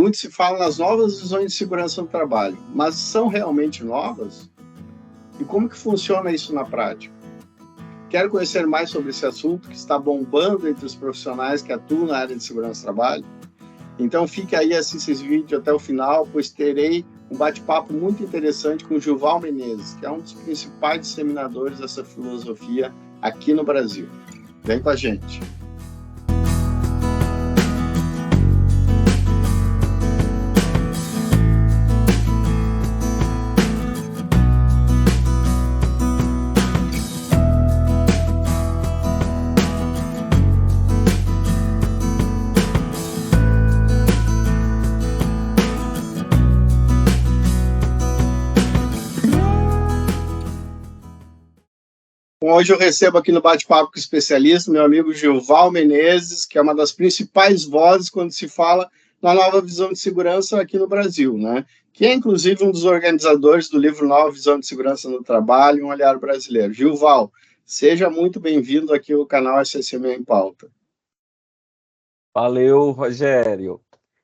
muito se fala nas novas visões de segurança no trabalho, mas são realmente novas? E como que funciona isso na prática? Quero conhecer mais sobre esse assunto que está bombando entre os profissionais que atuam na área de segurança do trabalho? Então fique aí, assista esse vídeo até o final, pois terei um bate-papo muito interessante com o Gilval Menezes, que é um dos principais disseminadores dessa filosofia aqui no Brasil. Vem com a gente! Hoje eu recebo aqui no Bate-Papo com o especialista, meu amigo Gilval Menezes, que é uma das principais vozes quando se fala na nova visão de segurança aqui no Brasil, né? Que é, inclusive, um dos organizadores do livro Nova Visão de Segurança no Trabalho, um olhar brasileiro. Gilval, seja muito bem-vindo aqui ao canal SSM em Pauta. Valeu, Rogério.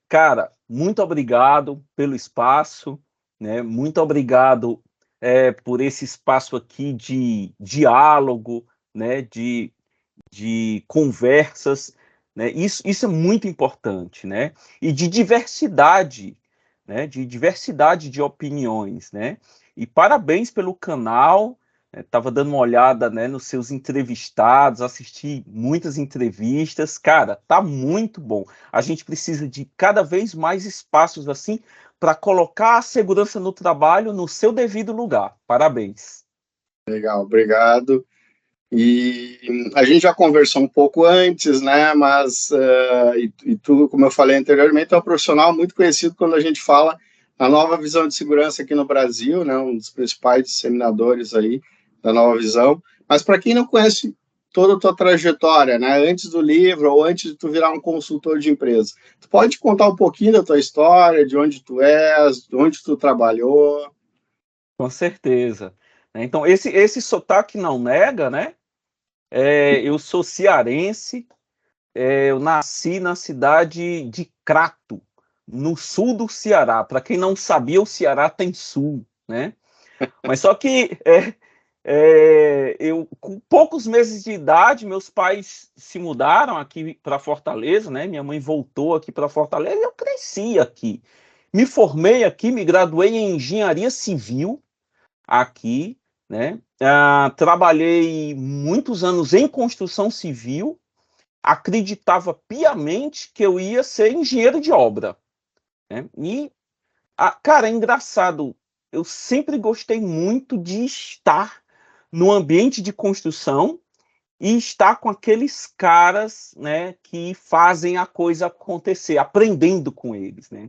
Cara, muito obrigado pelo espaço, né? Muito obrigado por esse espaço aqui de diálogo, né? De conversas, né? Isso é muito importante, né? E de diversidade, né? De diversidade de opiniões, né? E parabéns pelo canal. Estava dando uma olhada, né, nos seus entrevistados, assisti muitas entrevistas. Cara, tá muito bom. A gente precisa de cada vez mais espaços assim para colocar a segurança no trabalho no seu devido lugar. Parabéns. Legal, obrigado. E a gente já conversou um pouco antes, né? Mas tu, como eu falei anteriormente, é um profissional muito conhecido quando a gente fala na nova visão de segurança aqui no Brasil, né? Um dos principais disseminadores aí da nova visão. Mas para quem não conhece toda a tua trajetória, né? Antes do livro ou antes de tu virar um consultor de empresa, tu pode contar um pouquinho da tua história, de onde tu és, de onde tu trabalhou? Com certeza. Então, esse sotaque não nega, né? Eu sou cearense, eu nasci na cidade de Crato, no sul do Ceará. Para quem não sabia, o Ceará tem sul, né? Mas só que eu, com poucos meses de idade, meus pais se mudaram aqui para Fortaleza, né? Minha mãe voltou aqui para Fortaleza e eu cresci aqui. Me formei aqui, me graduei em engenharia civil aqui, né? Trabalhei muitos anos em construção civil, acreditava piamente que eu ia ser engenheiro de obra, né? E, cara, é engraçado, eu sempre gostei muito de estar no ambiente de construção e estar com aqueles caras, né, que fazem a coisa acontecer, aprendendo com eles, né?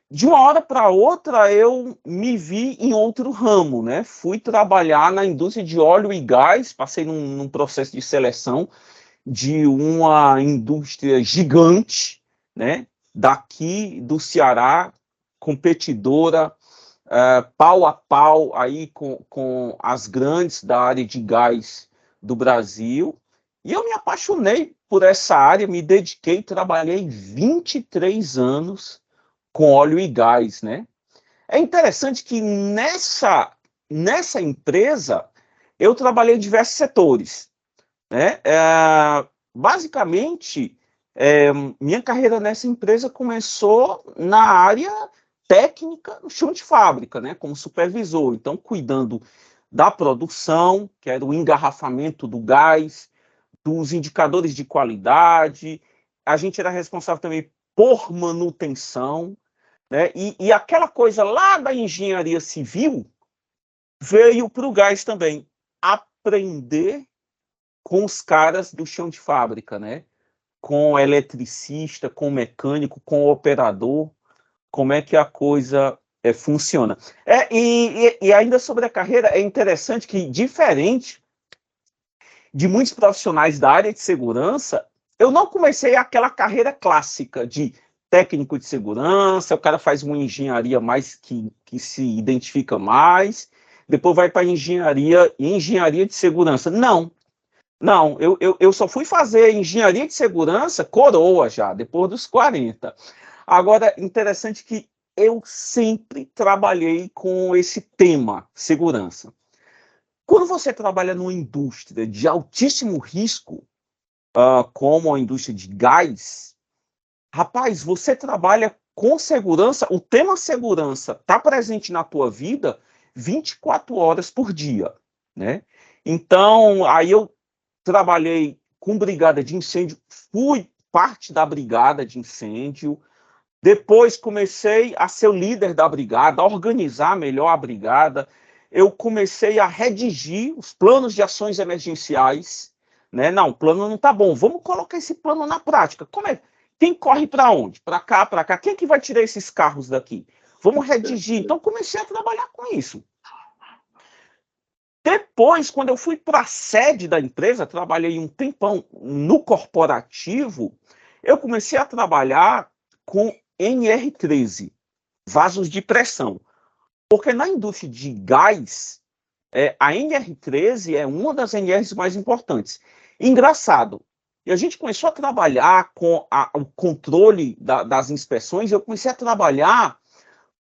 De uma hora para outra, eu me vi em outro ramo, né? Fui trabalhar na indústria de óleo e gás, passei num processo de seleção de uma indústria gigante, né? Daqui do Ceará, competidora, pau a pau aí com as grandes da área de gás do Brasil. E eu me apaixonei por essa área, me dediquei, trabalhei 23 anos com óleo e gás, né? É interessante que nessa empresa eu trabalhei em diversos setores, né? Basicamente, minha carreira nessa empresa começou na área técnica, no chão de fábrica, né? Como supervisor, então cuidando da produção, que era o engarrafamento do gás, dos indicadores de qualidade. A gente era responsável também por manutenção, né? E aquela coisa lá da engenharia civil veio para o gás também. Aprender com os caras do chão de fábrica, né? Com o eletricista, com o mecânico, com o operador, como é que a coisa funciona. E ainda sobre a carreira, é interessante que, diferente de muitos profissionais da área de segurança, eu não comecei aquela carreira clássica de técnico de segurança, o cara faz uma engenharia mais que se identifica mais, depois vai para engenharia de segurança. Não, eu só fui fazer engenharia de segurança coroa já, depois dos 40. Agora, interessante que eu sempre trabalhei com esse tema, segurança. Quando você trabalha numa indústria de altíssimo risco, como a indústria de gás, rapaz, você trabalha com segurança, o tema segurança está presente na tua vida 24 horas por dia, né? Então, aí eu trabalhei com brigada de incêndio, fui parte da brigada de incêndio, depois comecei a ser o líder da brigada, a organizar melhor a brigada. Eu comecei a redigir os planos de ações emergenciais, né? Não, o plano não está bom. Vamos colocar esse plano na prática. Como é? Quem corre para onde? Para cá, para cá. Quem é que vai tirar esses carros daqui? Vamos redigir. Então comecei a trabalhar com isso. Depois, quando eu fui para a sede da empresa, trabalhei um tempão no corporativo, eu comecei a trabalhar com NR13, vasos de pressão. Porque na indústria de gás, a NR13 é uma das NRs mais importantes. Engraçado, e a gente começou a trabalhar com o controle das inspeções, eu comecei a trabalhar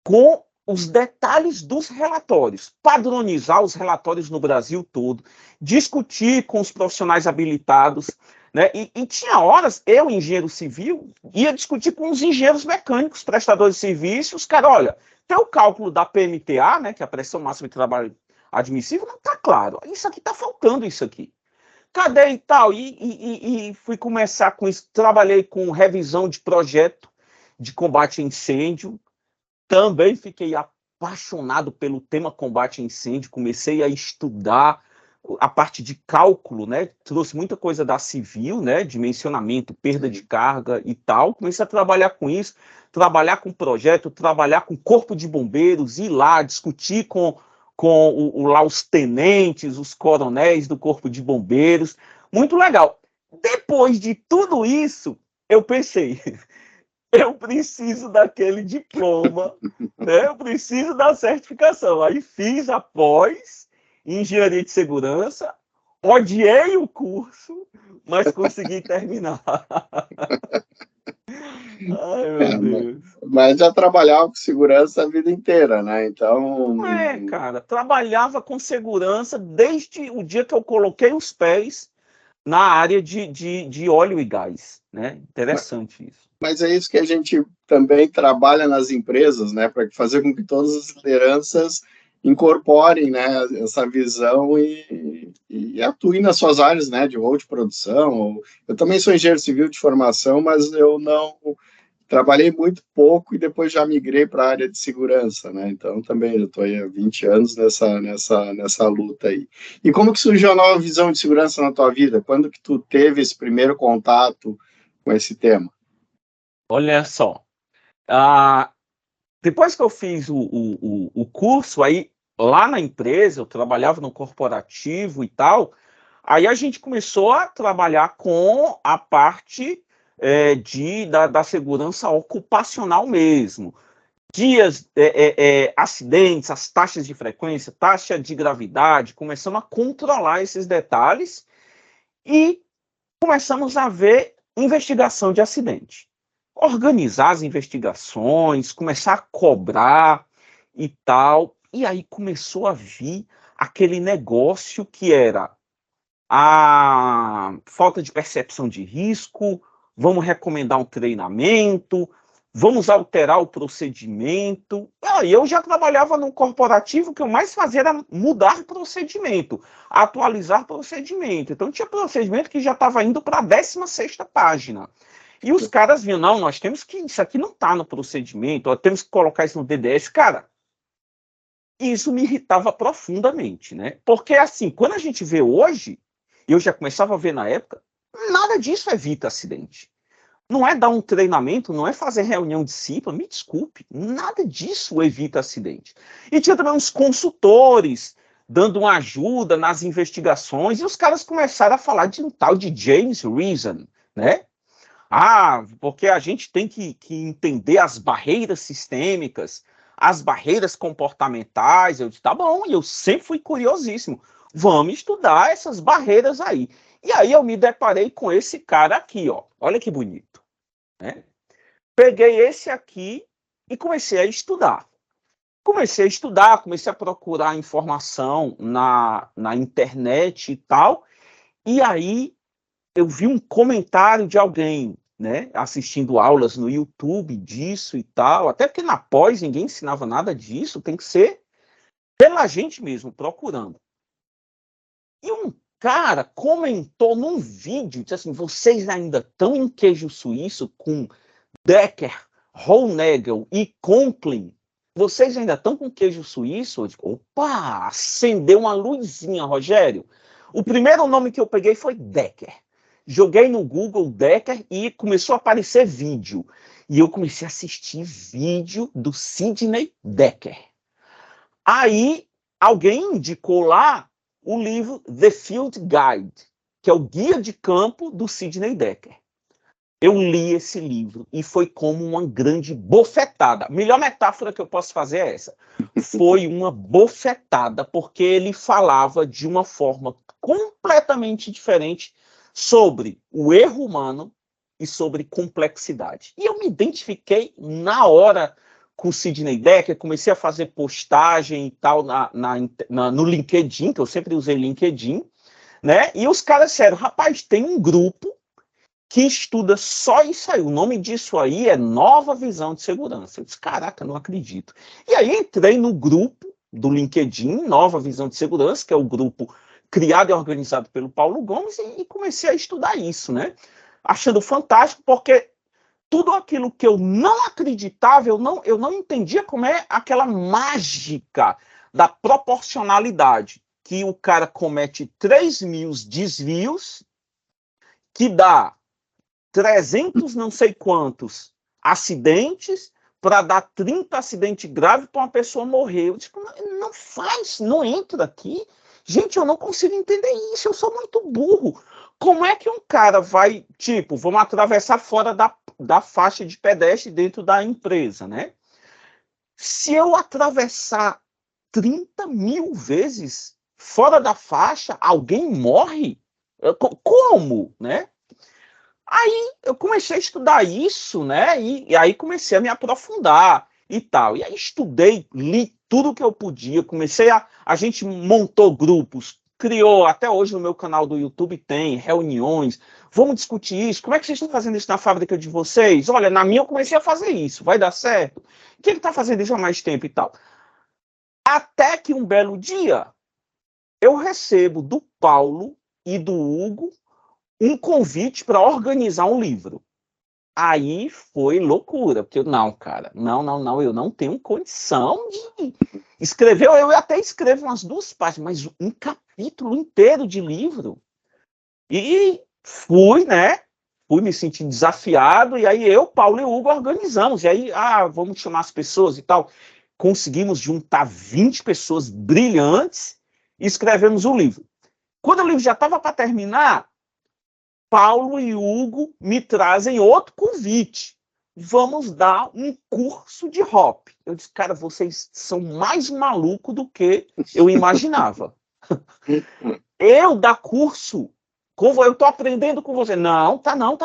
com os detalhes dos relatórios, padronizar os relatórios no Brasil todo, discutir com os profissionais habilitados, né? E tinha horas, eu, engenheiro civil, ia discutir com os engenheiros mecânicos, prestadores de serviços, cara, olha, tem o cálculo da PMTA, né, que é a pressão máxima de trabalho admissível, não está claro, isso aqui está faltando, isso aqui. Cadê e tal? E fui começar com isso, trabalhei com revisão de projeto de combate a incêndio, também fiquei apaixonado pelo tema combate a incêndio, comecei a estudar a parte de cálculo, né? Trouxe muita coisa da civil, né? Dimensionamento, perda de carga e tal. Comecei a trabalhar com isso, trabalhar com projeto, trabalhar com corpo de bombeiros, ir lá discutir com lá os tenentes, os coronéis do corpo de bombeiros. Muito legal. Depois de tudo isso, eu pensei, eu preciso daquele diploma, né? Eu preciso da certificação. Aí fiz a pós em engenharia de segurança, odiei o curso, mas consegui terminar. Ai, meu Deus. Mas já trabalhava com segurança a vida inteira, né? Então. Cara, trabalhava com segurança desde o dia que eu coloquei os pés na área de óleo e gás, né? Interessante isso. Mas é isso que a gente também trabalha nas empresas, né, para fazer com que todas as lideranças incorporem, né, essa visão e atuem nas suas áreas, né, de ou de produção. Eu também sou engenheiro civil de formação, mas eu não trabalhei muito pouco e depois já migrei para a área de segurança, né? Então também eu estou aí há 20 anos nessa luta aí. E como que surgiu a nova visão de segurança na tua vida? Quando que tu teve esse primeiro contato com esse tema? Olha só, depois que eu fiz o curso, aí lá na empresa, eu trabalhava no corporativo e tal, aí a gente começou a trabalhar com a parte da segurança ocupacional mesmo. Dias, acidentes, as taxas de frequência, taxa de gravidade, começamos a controlar esses detalhes e começamos a ver investigação de acidente. Organizar as investigações, começar a cobrar e tal. E aí começou a vir aquele negócio que era a falta de percepção de risco, vamos recomendar um treinamento, vamos alterar o procedimento. Eu já trabalhava no corporativo, o que eu mais fazia era mudar procedimento, atualizar procedimento. Então tinha procedimento que já estava indo para a 16ª página. E os caras vinham, não, nós temos que, isso aqui não está no procedimento, ó, temos que colocar isso no DDS. Cara, isso me irritava profundamente, né? Porque assim, quando a gente vê hoje, eu já começava a ver na época, nada disso evita acidente. Não é dar um treinamento, não é fazer reunião de CIPA, me desculpe, nada disso evita acidente. E tinha também uns consultores dando uma ajuda nas investigações, e os caras começaram a falar de um tal de James Reason, né? Porque a gente tem que entender as barreiras sistêmicas, as barreiras comportamentais. Eu disse, tá bom, e eu sempre fui curiosíssimo. Vamos estudar essas barreiras aí. E aí eu me deparei com esse cara aqui, ó. Olha que bonito, né? peguei esse aqui e comecei a estudar. Comecei a procurar informação na internet e tal, e aí eu vi um comentário de alguém, né, assistindo aulas no YouTube disso e tal, até porque na pós ninguém ensinava nada disso, tem que ser pela gente mesmo, procurando. E um cara comentou num vídeo, disse assim, vocês ainda estão em queijo suíço com Decker, Hohnagel e Conklin? Vocês ainda estão com queijo suíço? Eu digo, opa, acendeu uma luzinha, Rogério. O primeiro nome que eu peguei foi Decker. Joguei no Google Decker e começou a aparecer vídeo. E eu comecei a assistir vídeo do Sidney Decker. Aí alguém indicou lá o livro The Field Guide, que é o guia de campo do Sidney Decker. Eu li esse livro e foi como uma grande bofetada. A melhor metáfora que eu posso fazer é essa. Foi uma bofetada, porque ele falava de uma forma completamente diferente sobre o erro humano e sobre complexidade. E eu me identifiquei na hora com o Sidney Decker, comecei a fazer postagem e tal no LinkedIn, que eu sempre usei LinkedIn, né? E os caras disseram, rapaz, tem um grupo que estuda só isso aí. O nome disso aí é Nova Visão de Segurança. Eu disse, caraca, não acredito. E aí entrei no grupo do LinkedIn, Nova Visão de Segurança, que é o grupo criado e organizado pelo Paulo Gomes, e comecei a estudar isso, né? Achando fantástico, porque tudo aquilo que eu não acreditava, eu não entendia como é aquela mágica da proporcionalidade, que o cara comete 3.000 desvios, que dá 300 não sei quantos acidentes para dar 30 acidentes graves para uma pessoa morrer. Eu digo, não faz, não entra aqui. Gente, eu não consigo entender isso, eu sou muito burro. Como é que um cara vai, tipo, vamos atravessar fora da faixa de pedestre dentro da empresa, né? Se eu atravessar 30.000 vezes fora da faixa, alguém morre? Como, né? Aí eu comecei a estudar isso, né? E aí comecei a me aprofundar e tal. E aí estudei, li tudo que eu podia, a gente montou grupos, criou, até hoje no meu canal do YouTube tem reuniões, vamos discutir isso, como é que vocês estão fazendo isso na fábrica de vocês? Olha, na minha eu comecei a fazer isso, vai dar certo? Quem está fazendo isso há mais tempo e tal? Até que um belo dia, eu recebo do Paulo e do Hugo um convite para organizar um livro. Aí foi loucura, porque não, cara, não, eu não tenho condição de escrever, eu até escrevo umas 2 páginas, mas um capítulo inteiro de livro. E fui, né, fui me sentindo desafiado, e aí eu, Paulo e Hugo organizamos, e aí, vamos chamar as pessoas e tal. Conseguimos juntar 20 pessoas brilhantes e escrevemos o livro. Quando o livro já estava para terminar, Paulo e Hugo me trazem outro convite. Vamos dar um curso de hop. Eu disse, cara, vocês são mais malucos do que eu imaginava. Eu dar curso, eu estou aprendendo com você. Não, tá não.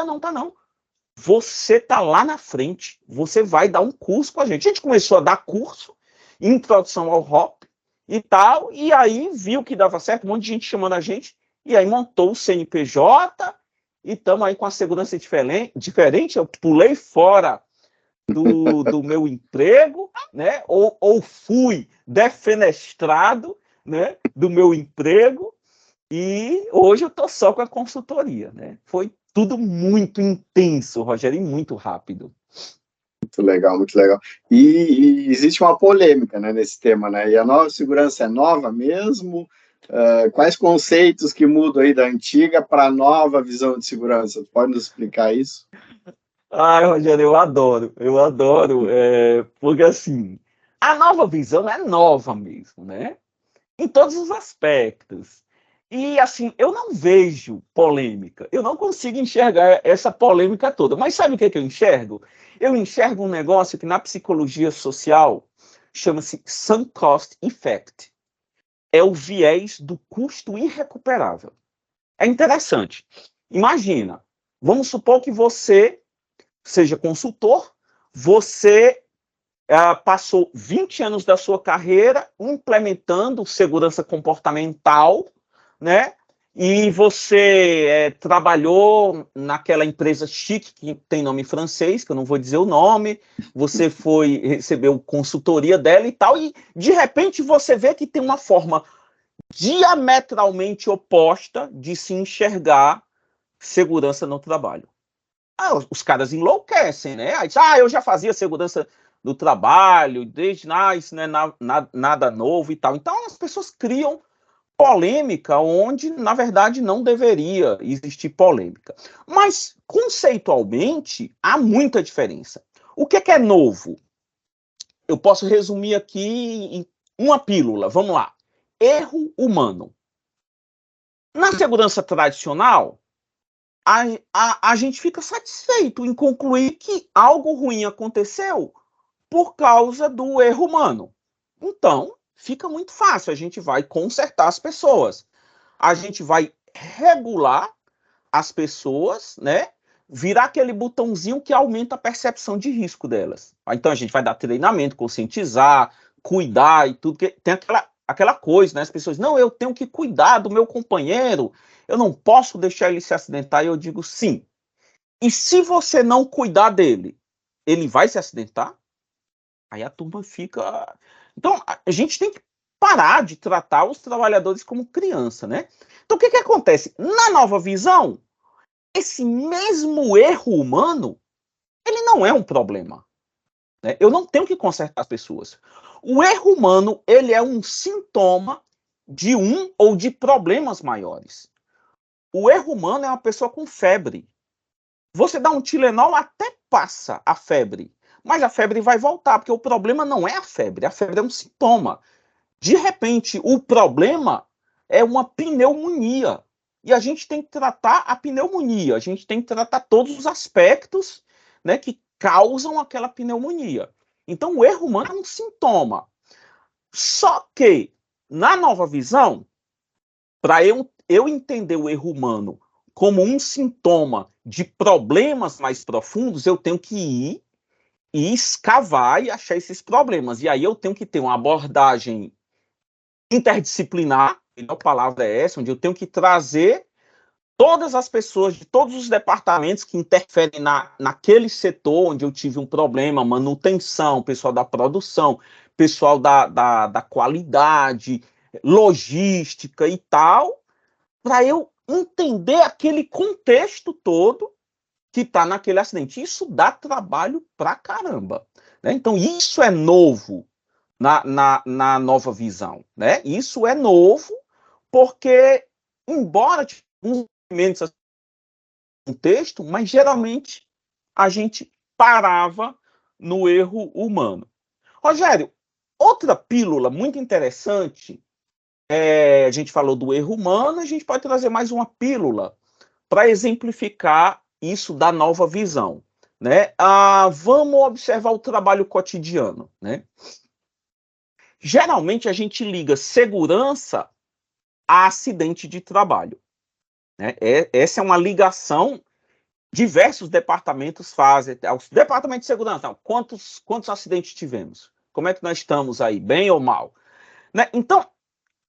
Você tá lá na frente, você vai dar um curso com a gente. A gente começou a dar curso, introdução ao hop e tal, e aí viu que dava certo, um monte de gente chamando a gente, e aí montou o CNPJ, e estamos aí com a segurança diferente. Eu pulei fora do meu emprego, né? Ou fui defenestrado, né? Do meu emprego, e hoje eu estou só com a consultoria, né? Foi tudo muito intenso, Rogério, e muito rápido. Muito legal, muito legal. E existe uma polêmica, né, nesse tema, né? E a nova segurança é nova mesmo? Quais conceitos que mudam aí da antiga para a nova visão de segurança? Pode nos explicar isso? Ai, Rogério, eu adoro, porque assim, a nova visão é nova mesmo, né? Em todos os aspectos. E assim, eu não vejo polêmica, eu não consigo enxergar essa polêmica toda. Mas sabe o que eu enxergo? Eu enxergo um negócio que na psicologia social chama-se sunk cost effect. É o viés do custo irrecuperável. É interessante. Imagina, vamos supor que você seja consultor, você passou 20 anos da sua carreira implementando segurança comportamental, né? E você trabalhou naquela empresa chique que tem nome francês, que eu não vou dizer o nome, você recebeu consultoria dela e tal, e de repente você vê que tem uma forma diametralmente oposta de se enxergar segurança no trabalho. Os caras enlouquecem, né? Aí, eu já fazia segurança do trabalho, desde isso não é nada novo e tal. Então as pessoas criam polêmica onde, na verdade, não deveria existir polêmica. Mas, conceitualmente, há muita diferença. O que é novo? Eu posso resumir aqui em uma pílula. Vamos lá. Erro humano. Na segurança tradicional, a gente fica satisfeito em concluir que algo ruim aconteceu por causa do erro humano. Então, fica muito fácil. A gente vai consertar as pessoas. A gente vai regular as pessoas, né? Virar aquele botãozinho que aumenta a percepção de risco delas. Então, a gente vai dar treinamento, conscientizar, cuidar e tudo. Que tem aquela coisa, né? As pessoas, não, eu tenho que cuidar do meu companheiro, eu não posso deixar ele se acidentar. E eu digo, sim. E se você não cuidar dele, ele vai se acidentar? Aí a turma fica... Então, a gente tem que parar de tratar os trabalhadores como criança, né? Então, o que acontece? Na nova visão, esse mesmo erro humano, ele não é um problema, né? Eu não tenho que consertar as pessoas. O erro humano, ele é um sintoma de um ou de problemas maiores. O erro humano é uma pessoa com febre. Você dá um Tilenol, até passa a febre, mas a febre vai voltar, porque o problema não é a febre é um sintoma. De repente, o problema é uma pneumonia. E a gente tem que tratar a pneumonia, a gente tem que tratar todos os aspectos, né, que causam aquela pneumonia. Então, o erro humano é um sintoma. Só que, na nova visão, para eu entender o erro humano como um sintoma de problemas mais profundos, eu tenho que ir e escavar e achar esses problemas. E aí eu tenho que ter uma abordagem interdisciplinar, a melhor palavra é essa, onde eu tenho que trazer todas as pessoas de todos os departamentos que interferem naquele setor onde eu tive um problema, manutenção, pessoal da produção, pessoal da qualidade, logística e tal, para eu entender aquele contexto todo que está naquele acidente. Isso dá trabalho pra caramba, né? Então, isso é novo na nova visão, né? Isso é novo porque, embora alguns movimentos no texto, mas geralmente a gente parava no erro humano. Rogério, outra pílula muito interessante, a gente falou do erro humano, a gente pode trazer mais uma pílula para exemplificar isso da nova visão, né? Vamos observar o trabalho cotidiano, né? Geralmente a gente liga segurança a acidente de trabalho, né? Essa é uma ligação. Diversos departamentos fazem. O departamento de segurança, não, quantos acidentes tivemos? Como é que nós estamos aí, bem ou mal? Né? Então,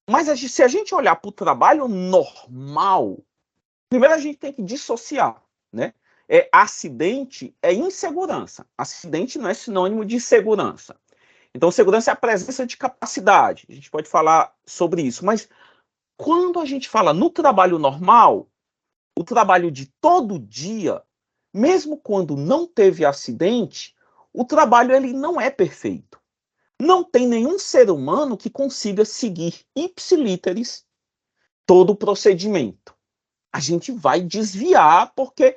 mas se a gente olhar para o trabalho normal, primeiro a gente tem que dissociar, né? Acidente é insegurança. Acidente não é sinônimo de segurança. Então, segurança é a presença de capacidade. A gente pode falar sobre isso. Mas quando a gente fala no trabalho normal, o trabalho de todo dia, mesmo quando não teve acidente, o trabalho ele não é perfeito. Não tem nenhum ser humano que consiga seguir ipsilíteres todo o procedimento. A gente vai desviar, porque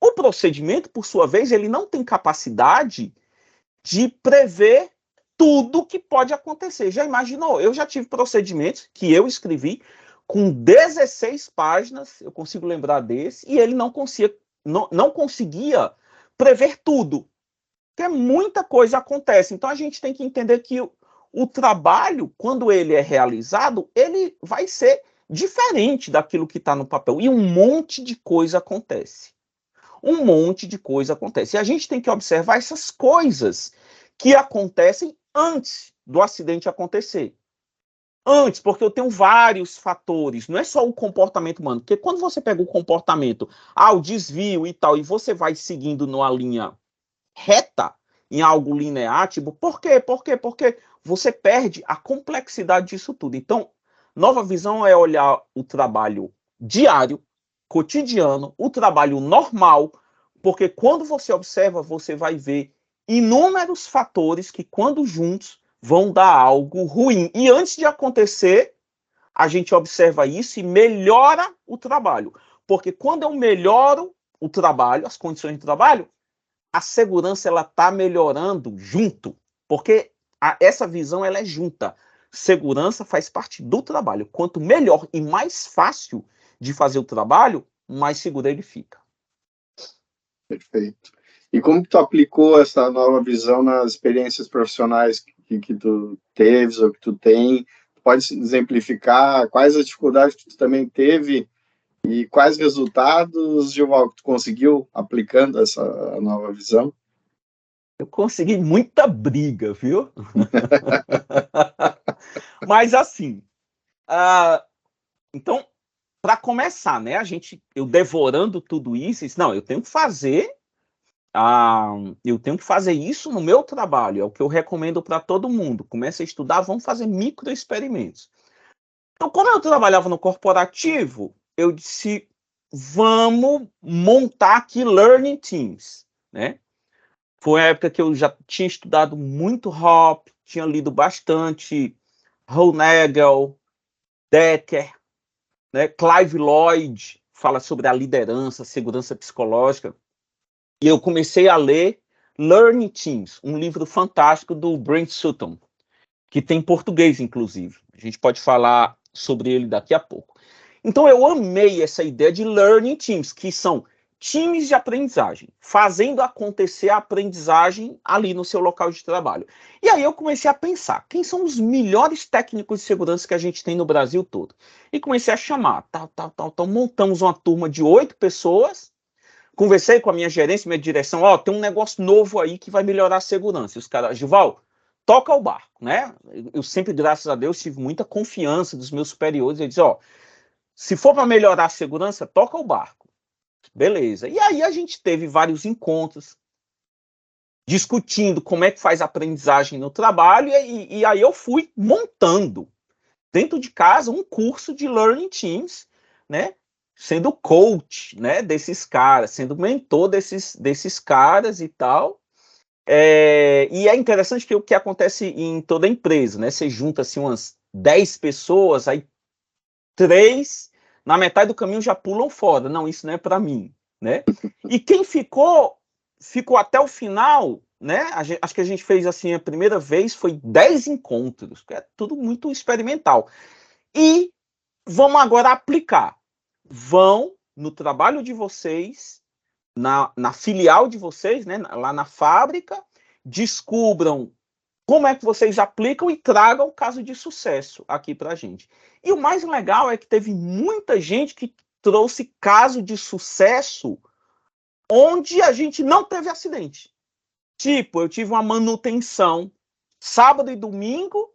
o procedimento, por sua vez, ele não tem capacidade de prever tudo que pode acontecer. Já imaginou? Eu já tive procedimentos que eu escrevi com 16 páginas, eu consigo lembrar desse, e ele não conseguia prever tudo, porque muita coisa acontece. Então a gente tem que entender que o trabalho, quando ele é realizado, ele vai ser diferente daquilo que está no papel, e um monte de coisa acontece. um monte de coisa acontece. E a gente tem que observar essas coisas que acontecem antes do acidente acontecer. Antes, porque eu tenho vários fatores, não é só o comportamento humano, porque quando você pega o comportamento, o desvio e tal, e você vai seguindo numa linha reta, em algo linear, tipo, por quê? Porque você perde a complexidade disso tudo. Então, nova visão é olhar o trabalho diário, cotidiano, o trabalho normal, porque quando você observa, você vai ver inúmeros fatores que, quando juntos, vão dar algo ruim. E antes de acontecer, a gente observa isso e melhora o trabalho. Porque quando eu melhoro o trabalho, as condições de trabalho, a segurança ela está melhorando junto. Porque essa visão ela é junta. Segurança faz parte do trabalho. Quanto melhor e mais fácil de fazer o trabalho, mais seguro ele fica. Perfeito. E como que tu aplicou essa nova visão nas experiências profissionais que tu teves ou que tu tem? Pode exemplificar quais as dificuldades que tu também teve e quais resultados, Gilval, que tu conseguiu aplicando essa nova visão? Eu consegui muita briga, viu? Mas assim, então, para começar, né, eu devorando tudo isso, não, eu tenho que fazer isso no meu trabalho, é o que eu recomendo para todo mundo. Comece a estudar, vamos fazer microexperimentos. Então, como eu trabalhava no corporativo, eu disse, vamos montar aqui learning teams, né? Foi a época que eu já tinha estudado muito Hop, tinha lido bastante Honegel, Decker, né? Clive Lloyd fala sobre a liderança, a segurança psicológica. E eu comecei a ler Learning Teams, um livro fantástico do Brent Sutton, que tem em português, inclusive. A gente pode falar sobre ele daqui a pouco. Então, eu amei essa ideia de Learning Teams, que são times de aprendizagem, fazendo acontecer a aprendizagem ali no seu local de trabalho. E aí eu comecei a pensar, quem são os melhores técnicos de segurança que a gente tem no Brasil todo? E comecei a chamar, tal. Montamos uma turma de 8 pessoas, conversei com a minha gerência, minha direção, tem um negócio novo aí que vai melhorar a segurança. E os caras, Gilval, toca o barco, né? Eu sempre, graças a Deus, tive muita confiança dos meus superiores. Eles diziam, se for para melhorar a segurança, toca o barco. Beleza. E aí a gente teve vários encontros, discutindo como é que faz a aprendizagem no trabalho, e aí eu fui montando, dentro de casa, um curso de Learning Teams, né? Sendo coach, né, desses caras, sendo mentor desses caras e tal. E é interessante que o que acontece em toda empresa, né? Você junta assim umas 10 pessoas, aí 3 na metade do caminho já pulam fora. Não, isso não é para mim, né? E quem ficou até o final, né? Acho que a gente fez assim a primeira vez foi 10 encontros, que é tudo muito experimental. E vamos agora aplicar. Vão no trabalho de vocês, na filial de vocês, né, lá na fábrica, descubram como é que vocês aplicam e tragam o caso de sucesso aqui para a gente. E o mais legal é que teve muita gente que trouxe caso de sucesso onde a gente não teve acidente. Tipo, eu tive uma manutenção sábado e domingo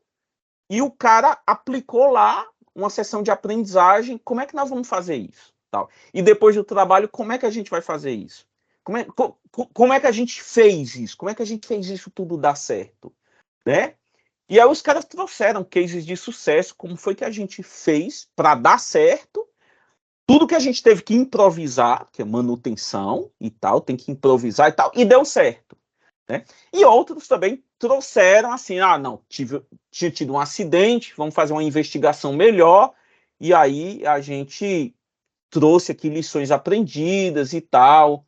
e o cara aplicou lá uma sessão de aprendizagem. Como é que nós vamos fazer isso? Tal. E depois do trabalho, como é que a gente vai fazer isso? Como é que a gente fez isso? Como é que a gente fez isso tudo dar certo? Né? E aí os caras trouxeram cases de sucesso, como foi que a gente fez para dar certo, tudo que a gente teve que improvisar, que é manutenção e tal, tem que improvisar e tal, e deu certo. Né? E outros também trouxeram assim, não, tinha tido um acidente, vamos fazer uma investigação melhor, e aí a gente trouxe aqui lições aprendidas e tal,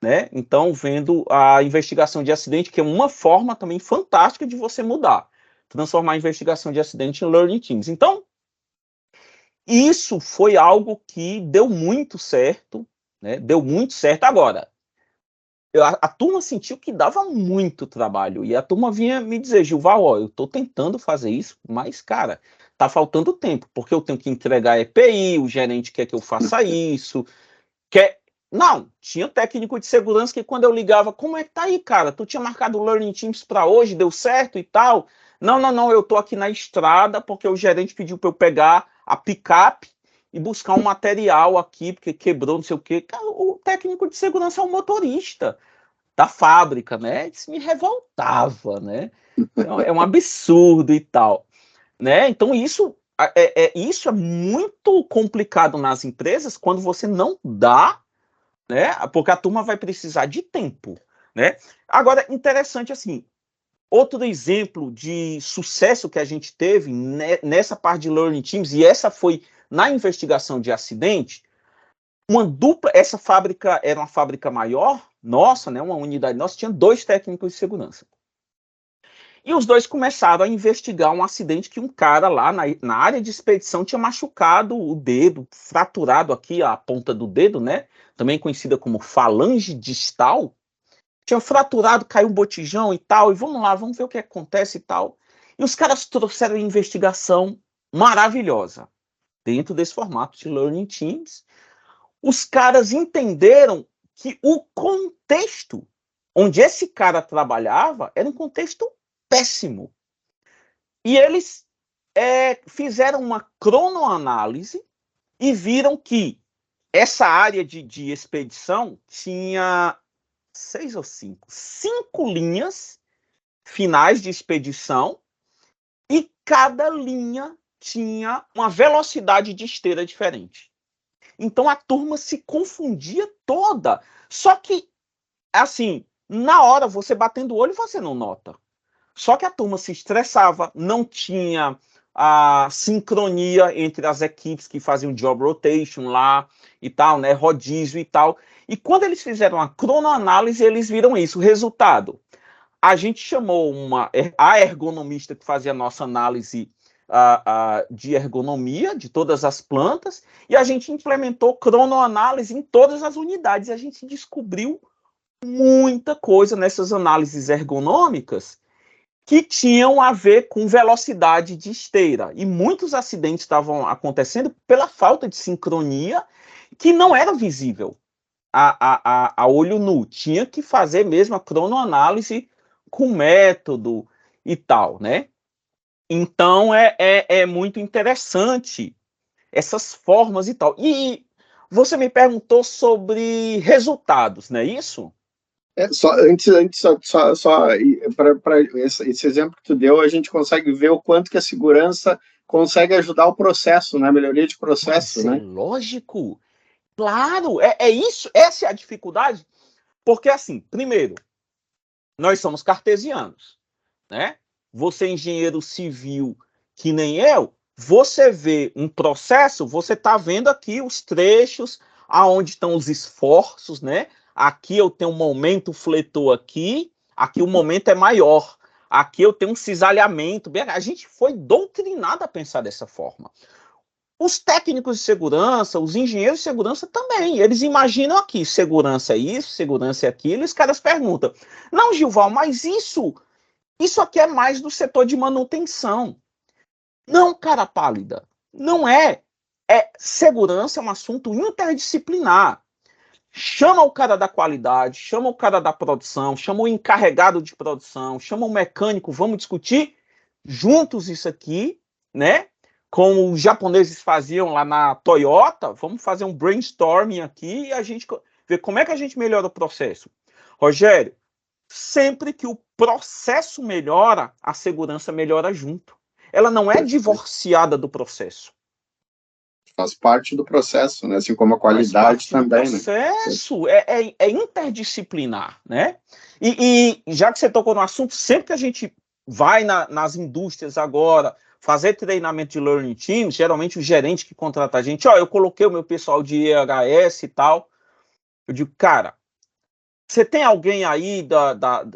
né? Então, vendo a investigação de acidente, que é uma forma também fantástica de você mudar, transformar a investigação de acidente em Learning Teams. Então, isso foi algo que deu muito certo, né? Deu muito certo. Agora, a turma sentiu que dava muito trabalho, e a turma vinha me dizer, Gilval, eu estou tentando fazer isso, mas, cara, tá faltando tempo, porque eu tenho que entregar EPI, o gerente quer que eu faça isso, Não, tinha técnico de segurança que quando eu ligava, como é que tá aí, cara? Tu tinha marcado o Learning Teams para hoje, deu certo e tal? Não, eu tô aqui na estrada porque o gerente pediu para eu pegar a picape e buscar um material aqui, porque quebrou, não sei o quê. Cara, o técnico de segurança é o motorista da fábrica, né? Isso me revoltava, né? É um absurdo e tal, né? Então isso é muito complicado nas empresas quando você não dá, né? Porque a turma vai precisar de tempo, né? Agora, interessante assim, outro exemplo de sucesso que a gente teve nessa parte de Learning Teams, e essa foi na investigação de acidente, essa fábrica era uma fábrica maior, nossa, né? Uma unidade nossa, tinha 2 técnicos de segurança. E os 2 começaram a investigar um acidente que um cara lá na área de expedição tinha machucado o dedo, fraturado aqui a ponta do dedo, né? Também conhecida como falange distal. Tinha fraturado, caiu um botijão e tal, e vamos lá, vamos ver o que acontece e tal. E os caras trouxeram uma investigação maravilhosa dentro desse formato de Learning Teams. Os caras entenderam que o contexto onde esse cara trabalhava era um contexto péssimo. E eles fizeram uma cronoanálise e viram que essa área de expedição tinha 6 ou 5 linhas finais de expedição e cada linha tinha uma velocidade de esteira diferente. Então a turma se confundia toda. Só que, assim, na hora você batendo o olho você não nota. Só que a turma se estressava, não tinha a sincronia entre as equipes que faziam job rotation lá e tal, né, rodízio e tal. E quando eles fizeram a cronoanálise, eles viram isso. O resultado, a gente chamou a ergonomista que fazia a nossa análise de ergonomia de todas as plantas e a gente implementou cronoanálise em todas as unidades. A gente descobriu muita coisa nessas análises ergonômicas que tinham a ver com velocidade de esteira. E muitos acidentes estavam acontecendo pela falta de sincronia que não era visível a olho nu. Tinha que fazer mesmo a cronoanálise com método e tal, né? Então, é muito interessante essas formas e tal. E você me perguntou sobre resultados, não é isso? Para esse exemplo que tu deu, a gente consegue ver o quanto que a segurança consegue ajudar o processo, né? A melhoria de processo, né? Lógico, claro, é isso, essa é a dificuldade, porque assim, primeiro, nós somos cartesianos, né? Você é engenheiro civil que nem eu, você vê um processo, você está vendo aqui os trechos, aonde estão os esforços, né? Aqui eu tenho um momento fletor aqui o momento é maior, aqui eu tenho um cisalhamento. A gente foi doutrinado a pensar dessa forma. Os técnicos de segurança, os engenheiros de segurança também, eles imaginam aqui, segurança é isso, segurança é aquilo, e os caras perguntam, não, Gilval, mas isso aqui é mais do setor de manutenção. Não, cara pálida, não é. Segurança é um assunto interdisciplinar. Chama o cara da qualidade, chama o cara da produção, chama o encarregado de produção, chama o mecânico, vamos discutir juntos isso aqui, né? Como os japoneses faziam lá na Toyota, vamos fazer um brainstorming aqui e a gente ver como é que a gente melhora o processo. Rogério, sempre que o processo melhora, a segurança melhora junto. Ela não é divorciada do processo. Faz parte do processo, né? Assim como a qualidade também, né? O processo é interdisciplinar, né? E já que você tocou no assunto, sempre que a gente vai nas indústrias agora fazer treinamento de Learning Teams, geralmente o gerente que contrata a gente, eu coloquei o meu pessoal de EHS e tal, eu digo, cara, você tem alguém aí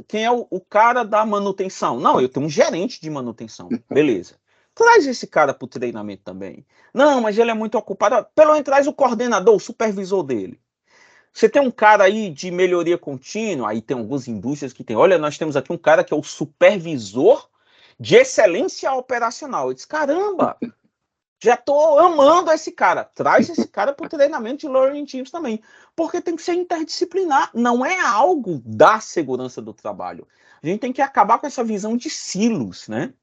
quem é o cara da manutenção? Não, eu tenho um gerente de manutenção, beleza. Traz esse cara para o treinamento também. Não, mas ele é muito ocupado. Pelo menos traz o coordenador, o supervisor dele. Você tem um cara aí de melhoria contínua, aí tem algumas indústrias que tem. Olha, nós temos aqui um cara que é o supervisor de excelência operacional. Eu disse, caramba, Já estou amando esse cara. Traz esse cara para o treinamento de Learning Teams também. Porque tem que ser interdisciplinar. Não é algo da segurança do trabalho. A gente tem que acabar com essa visão de silos, né?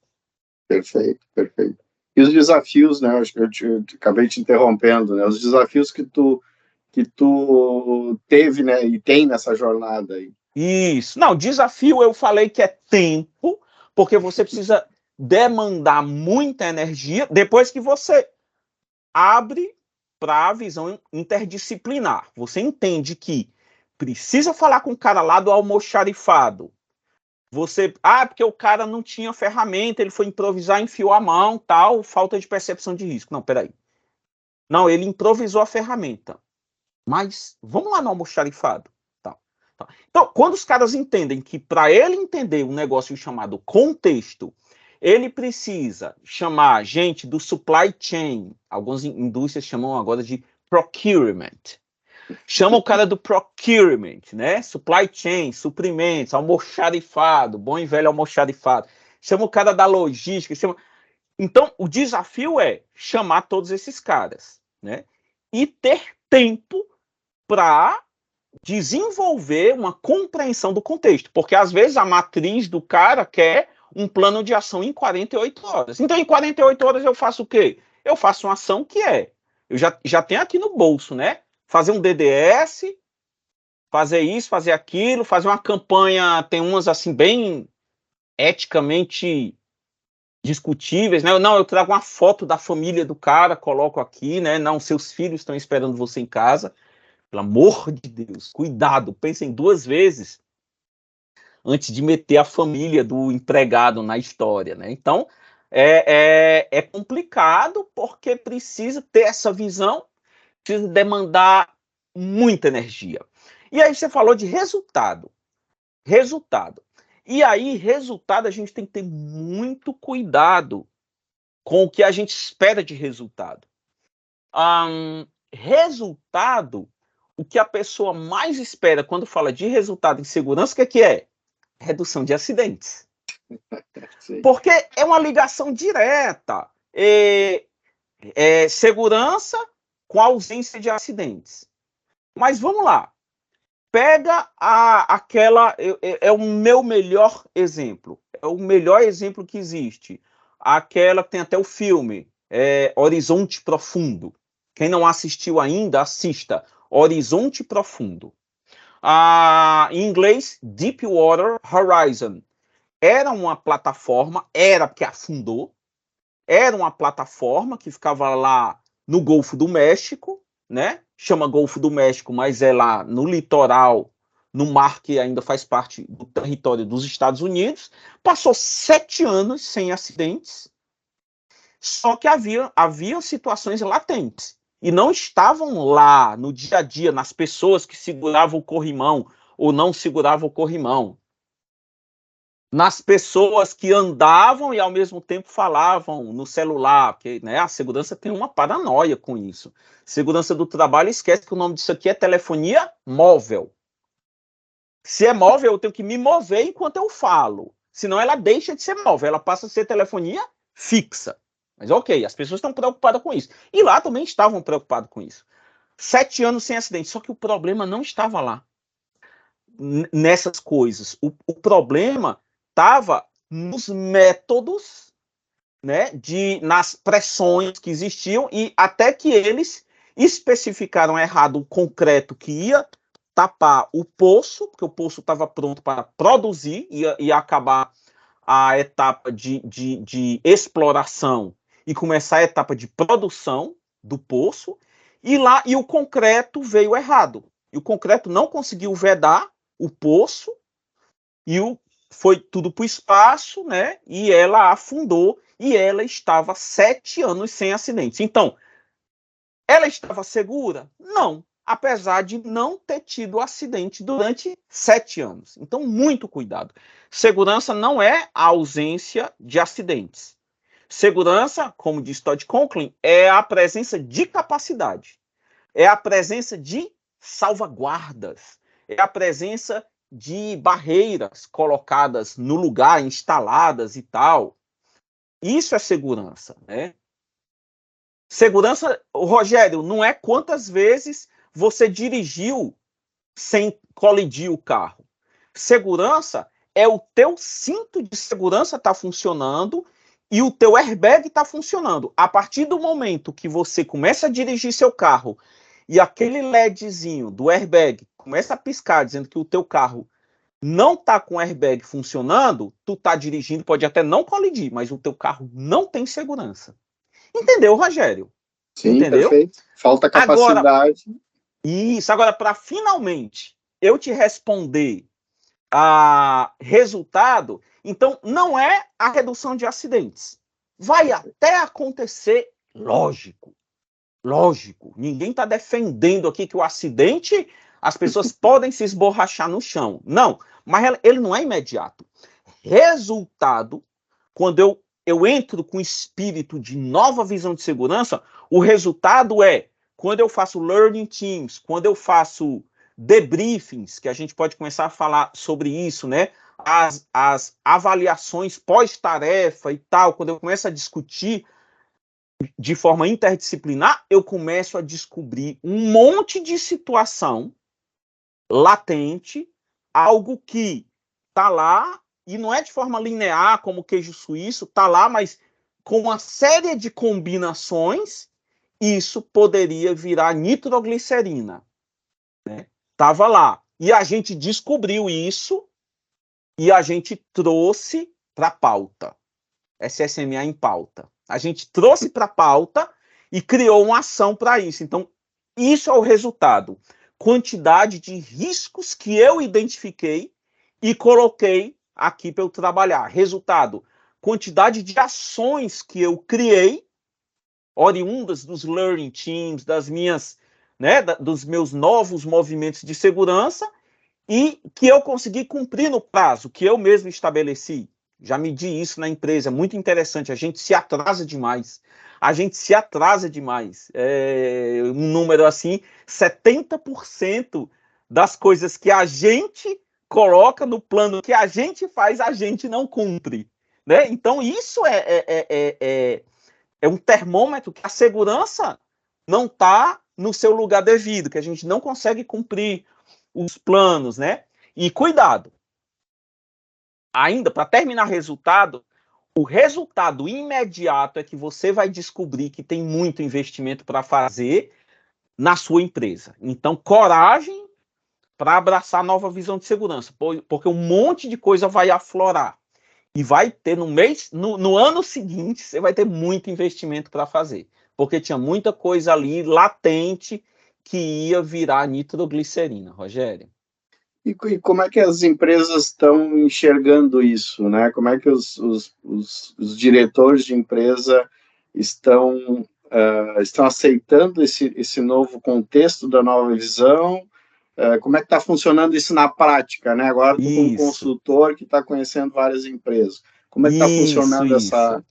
Perfeito, perfeito. E os desafios, né? Acho que eu acabei te interrompendo, né? Os desafios que tu teve, né? E tem nessa jornada aí. Isso. Não, desafio eu falei que é tempo, porque você precisa demandar muita energia depois que você abre para a visão interdisciplinar. Você entende que precisa falar com o cara lá do almoxarifado. Porque o cara não tinha ferramenta, ele foi improvisar, enfiou a mão, tal, falta de percepção de risco. Não, peraí. Não, ele improvisou a ferramenta. Mas vamos lá no almoxarifado. Tá, tá. Então, quando os caras entendem que para ele entender um negócio chamado contexto, ele precisa chamar gente do supply chain. Algumas indústrias chamam agora de procurement. Chama o cara do procurement, né? Supply chain, suprimentos, almoxarifado, bom e velho almoxarifado. Chama o cara da logística. Então, o desafio é chamar todos esses caras, né? E ter tempo para desenvolver uma compreensão do contexto, porque às vezes a matriz do cara quer um plano de ação em 48 horas. Então, em 48 horas eu faço o quê? Eu faço uma ação eu já tenho aqui no bolso, né? Fazer um DDS, fazer isso, fazer aquilo, fazer uma campanha, tem umas assim bem eticamente discutíveis, né? Não, eu trago uma foto da família do cara, coloco aqui, né? Não, seus filhos estão esperando você em casa. Pelo amor de Deus, cuidado, pensem duas vezes antes de meter a família do empregado na história, né? Então, é complicado porque precisa ter essa visão, precisa demandar muita energia. E aí você falou de resultado. Resultado. E aí, resultado, a gente tem que ter muito cuidado com o que a gente espera de resultado. Resultado, o que a pessoa mais espera quando fala de resultado em segurança, o que é? Redução de acidentes. Sim. Porque é uma ligação direta. Segurança com ausência de acidentes. Mas vamos lá. Pega aquela. É o meu melhor exemplo. É o melhor exemplo que existe. Aquela que tem até o filme, Horizonte Profundo. Quem não assistiu ainda, assista. Horizonte Profundo. Em inglês, Deepwater Horizon. Era uma plataforma, era porque afundou, era uma plataforma que ficava lá no Golfo do México, né? Chama Golfo do México, mas é lá no litoral, no mar que ainda faz parte do território dos Estados Unidos. Passou 7 anos sem acidentes, só que havia situações latentes. E não estavam lá no dia a dia, nas pessoas que seguravam o corrimão ou não seguravam o corrimão. Nas pessoas que andavam e ao mesmo tempo falavam no celular, porque, né, a segurança tem uma paranoia com isso. Segurança do trabalho esquece que o nome disso aqui é telefonia móvel. Se é móvel, eu tenho que me mover enquanto eu falo. Senão ela deixa de ser móvel, ela passa a ser telefonia fixa. Mas ok, as pessoas estão preocupadas com isso. E lá também estavam preocupados com isso. 7 anos sem acidente, só que o problema não estava lá, nessas coisas. O problema estava nos métodos, né, nas pressões que existiam e até que eles especificaram errado o concreto que ia tapar o poço, porque o poço estava pronto para produzir, ia acabar a etapa de exploração e começar a etapa de produção do poço, e o concreto veio errado. E o concreto não conseguiu vedar o poço e foi tudo para o espaço, né? E ela afundou e ela estava 7 anos sem acidentes. Então, ela estava segura? Não, apesar de não ter tido acidente durante 7 anos. Então, muito cuidado. Segurança não é a ausência de acidentes. Segurança, como diz Todd Conklin, é a presença de capacidade, é a presença de salvaguardas, é a presença de barreiras colocadas no lugar, instaladas e tal. Isso é segurança, né? Segurança, Rogério, não é quantas vezes você dirigiu sem colidir o carro. Segurança é o teu cinto de segurança tá funcionando e o teu airbag tá funcionando. A partir do momento que você começa a dirigir seu carro e aquele LEDzinho do airbag começa a piscar dizendo que o teu carro não tá com o airbag funcionando, tu tá dirigindo, pode até não colidir, mas o teu carro não tem segurança. Entendeu, Rogério? Sim, Entendeu? perfeito. Falta Agora, capacidade. isso, agora para finalmente eu te responder a resultado, então não é a redução de acidentes. Vai até acontecer, lógico, lógico. Ninguém está defendendo aqui que o acidente, as pessoas podem se esborrachar no chão. Não, mas ele não é imediato. Resultado, quando eu entro com espírito de nova visão de segurança, o resultado é, quando eu faço learning teams, quando eu faço debriefings, que a gente pode começar a falar sobre isso, né? As avaliações pós-tarefa e tal, quando eu começo a discutir de forma interdisciplinar, eu começo a descobrir um monte de situação latente, algo que está lá e não é de forma linear, como o queijo suíço, está lá, mas com uma série de combinações, isso poderia virar nitroglicerina. Né? Tava lá. E a gente descobriu isso e a gente trouxe para a pauta. SSMA em pauta. A gente trouxe para a pauta e criou uma ação para isso. Então, isso é o resultado. Quantidade de riscos que eu identifiquei e coloquei aqui para eu trabalhar. Resultado, quantidade de ações que eu criei, oriundas dos learning teams, das minhas, né, dos meus novos movimentos de segurança e que eu consegui cumprir no prazo que eu mesmo estabeleci. Já medi isso na empresa, é muito interessante, a gente se atrasa demais. A gente se atrasa demais. Um número assim, 70% das coisas que a gente coloca no plano que a gente faz, a gente não cumpre. Né? Então, isso é um termômetro que a segurança não está no seu lugar devido, que a gente não consegue cumprir os planos, né? E cuidado, ainda para terminar o resultado imediato é que você vai descobrir que tem muito investimento para fazer na sua empresa. Então, coragem para abraçar a nova visão de segurança, porque um monte de coisa vai aflorar. E vai ter no ano seguinte, você vai ter muito investimento para fazer. Porque tinha muita coisa ali latente que ia virar nitroglicerina, Rogério. E como é que as empresas estão enxergando isso, né? Como é que os diretores de empresa estão aceitando esse novo contexto da nova visão? Como é que está funcionando isso na prática, né? Agora tu como consultor que está conhecendo várias empresas. Como é que está funcionando essa...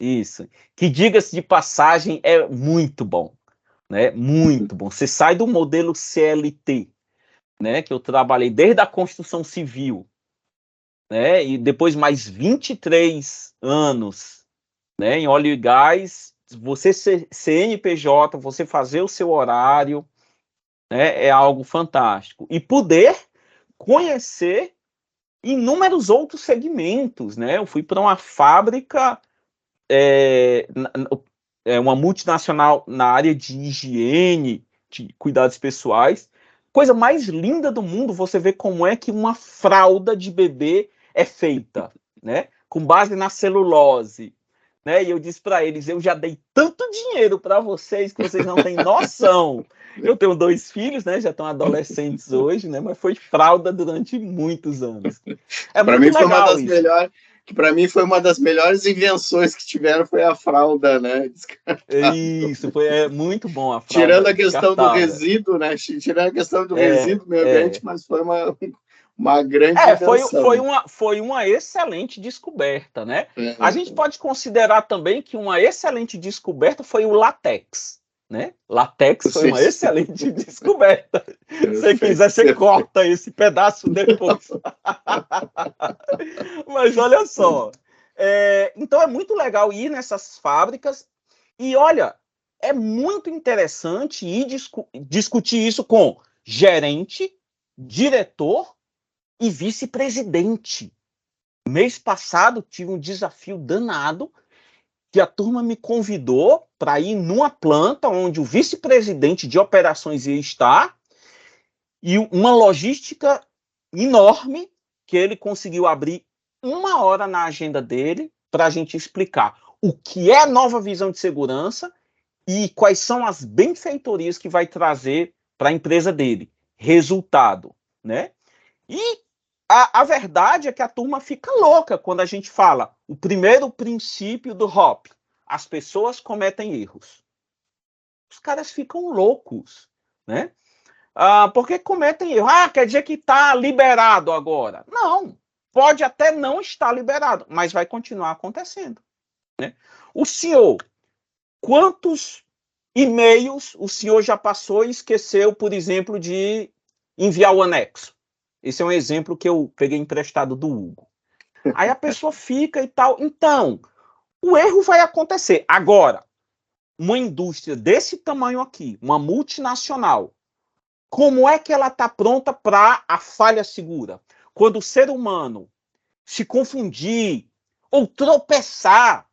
Isso. Que, diga-se de passagem, é muito bom, né? Muito bom. Você sai do modelo CLT, né? Que eu trabalhei desde a construção civil, né? E depois mais 23 anos, né? Em óleo e gás, você ser CNPJ, você fazer o seu horário, né? É algo fantástico. E poder conhecer inúmeros outros segmentos, né? Eu fui para uma fábrica, uma multinacional na área de higiene, de cuidados pessoais. Coisa mais linda do mundo, você vê como é que uma fralda de bebê é feita, né? Com base na celulose. Né? E eu disse para eles, eu já dei tanto dinheiro para vocês que vocês não têm noção. Eu tenho 2 filhos, né? Já estão adolescentes hoje, né? Mas foi fralda durante muitos anos. É para muito mim foi uma legal das isso. melhores, que para mim foi uma das melhores invenções que tiveram foi a fralda, né? Isso, foi muito bom a fralda Tirando a questão do descartável. resíduo, né? Tirando a questão do resíduo meio ambiente, mas foi uma grande foi invenção. uma excelente descoberta, né? A gente pode considerar também que uma excelente descoberta foi o látex, né? Látex foi uma excelente descoberta. Se você quiser, você corta esse pedaço depois. Mas olha só, então é muito legal ir nessas fábricas e olha, é muito interessante ir discutir isso com gerente, diretor e vice-presidente. Mês passado tive um desafio danado que a turma me convidou para ir numa planta onde o vice-presidente de operações ia estar e uma logística enorme que ele conseguiu abrir 1 hora na agenda dele para a gente explicar o que é a nova visão de segurança e quais são as benfeitorias que vai trazer para a empresa dele. Resultado, né? E a verdade é que a turma fica louca quando a gente fala o primeiro princípio do HOP. As pessoas cometem erros. Os caras ficam loucos, né? Porque cometem erro. Quer dizer que está liberado agora. Não, pode até não estar liberado, mas vai continuar acontecendo, né? O senhor, quantos e-mails o senhor já passou e esqueceu, por exemplo, de enviar o anexo? Esse é um exemplo que eu peguei emprestado do Hugo. Aí a pessoa fica e tal. Então, o erro vai acontecer. Agora, uma indústria desse tamanho aqui, uma multinacional, como é que ela está pronta para a falha segura? Quando o ser humano se confundir ou tropeçar,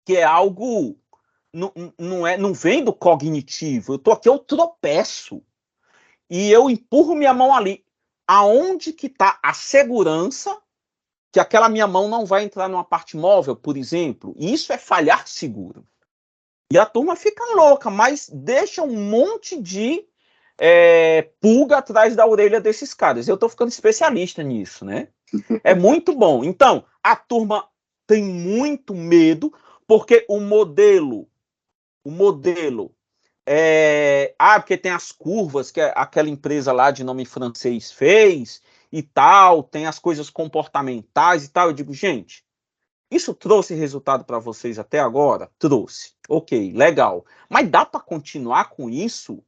que é algo, não vem do cognitivo, eu estou aqui, eu tropeço e eu empurro minha mão ali. Aonde que está a segurança que aquela minha mão não vai entrar numa parte móvel, por exemplo? Isso é falhar seguro. E a turma fica louca, mas deixa um monte de pulga atrás da orelha desses caras. Eu estou ficando especialista nisso, né? É muito bom. Então, a turma tem muito medo, porque o modelo porque tem as curvas que aquela empresa lá de nome francês fez e tal, tem as coisas comportamentais e tal. Eu digo, gente, isso trouxe resultado para vocês até agora? Trouxe. Ok, legal. Mas dá para continuar com isso?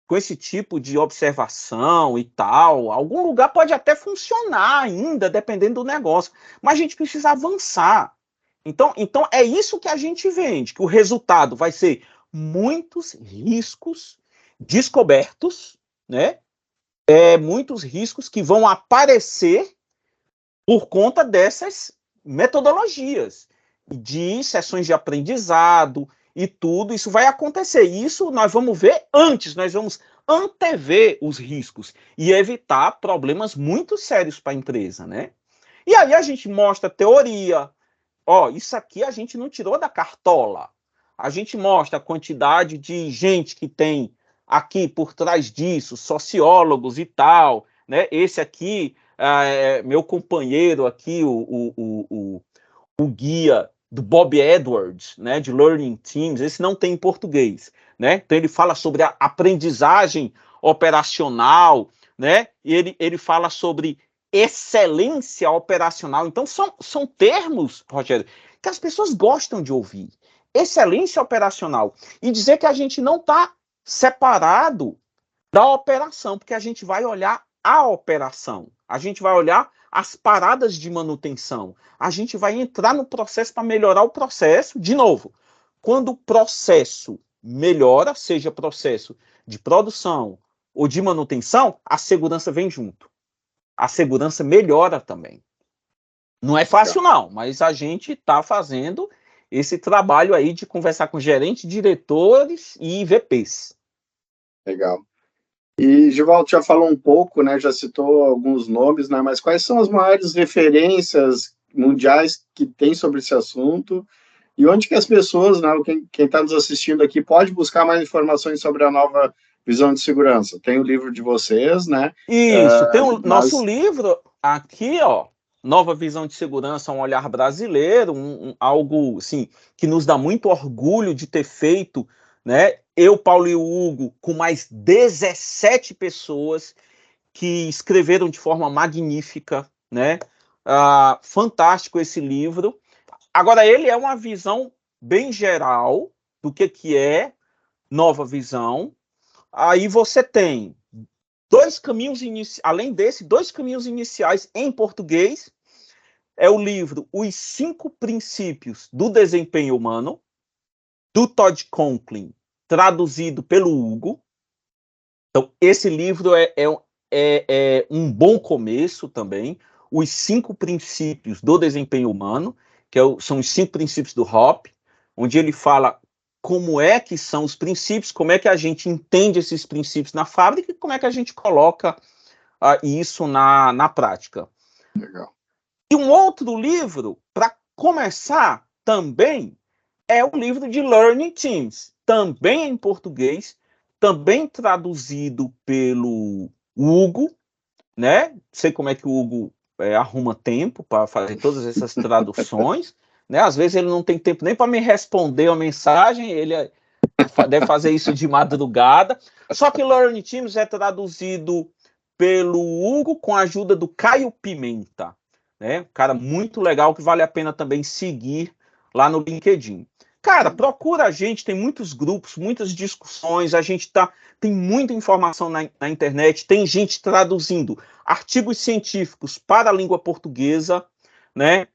Com esse tipo de observação e tal? Algum lugar pode até funcionar ainda, dependendo do negócio. Mas a gente precisa avançar. Então é isso que a gente vende, que o resultado vai ser muitos riscos descobertos, né? Muitos riscos que vão aparecer por conta dessas metodologias de sessões de aprendizado e tudo. Isso vai acontecer. Isso nós vamos ver antes, nós vamos antever os riscos e evitar problemas muito sérios para a empresa, né? E aí a gente mostra teoria. Isso aqui a gente não tirou da cartola. A gente mostra a quantidade de gente que tem aqui por trás disso, sociólogos e tal, né? Esse aqui é meu companheiro aqui, o guia do Bob Edwards, né, de Learning Teams. Esse não tem em português, né? Então ele fala sobre a aprendizagem operacional, né? E ele fala sobre excelência operacional. Então são termos, Rogério, que as pessoas gostam de ouvir. Excelência operacional. E dizer que a gente não está separado da operação, porque a gente vai olhar a operação, a gente vai olhar as paradas de manutenção, a gente vai entrar no processo para melhorar o processo. De novo, quando o processo melhora, seja processo de produção ou de manutenção, a segurança vem junto. A segurança melhora também. Não é fácil não, mas a gente está fazendo esse trabalho aí de conversar com gerentes, diretores e VPs. Legal. E Givaldo já falou um pouco, né, já citou alguns nomes, né, mas quais são as maiores referências mundiais que tem sobre esse assunto e onde que as pessoas, né, quem está nos assistindo aqui pode buscar mais informações sobre a nova visão de segurança? Tem o livro de vocês, né? Isso, tem o nosso livro aqui, Nova Visão de Segurança, um olhar brasileiro, algo assim, que nos dá muito orgulho de ter feito, né? Eu, Paulo e o Hugo, com mais 17 pessoas que escreveram de forma magnífica, né? Fantástico esse livro. Agora, ele é uma visão bem geral do que é nova visão. Aí você tem além desse, 2 caminhos iniciais em português. É o livro Os 5 Princípios do Desempenho Humano, do Todd Conklin, traduzido pelo Hugo. Então, esse livro é um bom começo também. Os 5 princípios do desempenho humano, que são os 5 princípios do Hoppe, onde ele fala como é que são os princípios, como é que a gente entende esses princípios na fábrica e como é que a gente coloca isso na prática. Legal. E um outro livro, para começar, também é o livro de Learning Teams, também em português, também traduzido pelo Hugo, né? Não sei como é que o Hugo arruma tempo para fazer todas essas traduções, né? Às vezes ele não tem tempo nem para me responder a mensagem, ele deve fazer isso de madrugada. Só que Learning Teams é traduzido pelo Hugo com a ajuda do Caio Pimenta, né? Um cara muito legal que vale a pena também seguir lá no LinkedIn. Cara, procura a gente, tem muitos grupos, muitas discussões, tem muita informação na internet, tem gente traduzindo artigos científicos para a língua portuguesa, né?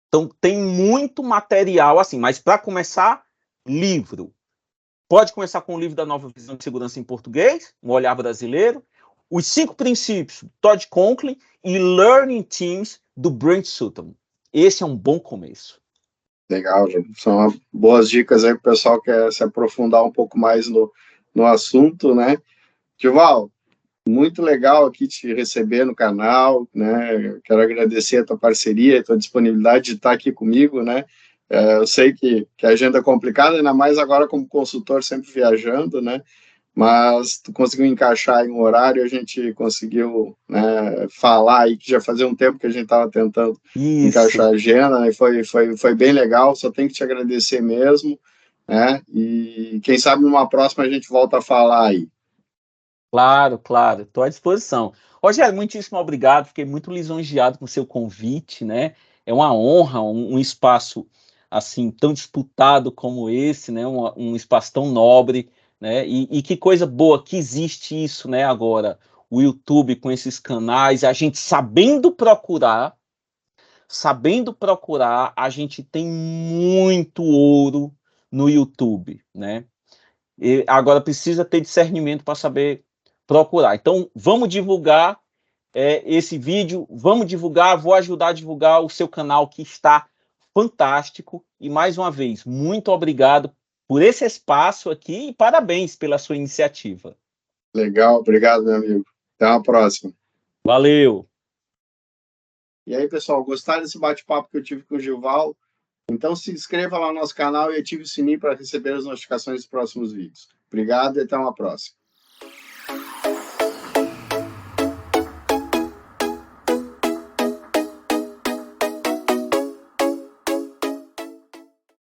Então tem muito material assim, mas para começar, livro. Pode começar com o livro da Nova Visão de Segurança em Português, Um Olhar Brasileiro, Os 5 Princípios, Todd Conklin e Learning Teams, do Brent Sutton. Esse é um bom começo. Legal, são boas dicas aí para o pessoal que quer se aprofundar um pouco mais no assunto, né? Gival, muito legal aqui te receber no canal, né? Quero agradecer a tua parceria, a tua disponibilidade de estar aqui comigo, né? Eu sei que a agenda é complicada, ainda mais agora como consultor, sempre viajando, né? Mas tu conseguiu encaixar em um horário, a gente conseguiu, né, falar aí, que já fazia um tempo que a gente estava tentando encaixar a agenda, né, foi bem legal, só tenho que te agradecer mesmo, né, e quem sabe numa próxima a gente volta a falar aí. Claro, estou à disposição. Rogério, muitíssimo obrigado, fiquei muito lisonjeado com o seu convite, né, é uma honra, um espaço assim, tão disputado como esse, né, um espaço tão nobre, né, e que coisa boa que existe isso, né, agora, o YouTube com esses canais, a gente sabendo procurar, a gente tem muito ouro no YouTube, né, e agora precisa ter discernimento para saber procurar. Então, vamos divulgar esse vídeo, vou ajudar a divulgar o seu canal que está fantástico. E mais uma vez, muito obrigado por esse espaço aqui e parabéns pela sua iniciativa. Legal, obrigado, meu amigo. Até uma próxima. Valeu! E aí, pessoal, gostaram desse bate-papo que eu tive com o Gival? Então se inscreva lá no nosso canal e ative o sininho para receber as notificações dos próximos vídeos. Obrigado e até uma próxima.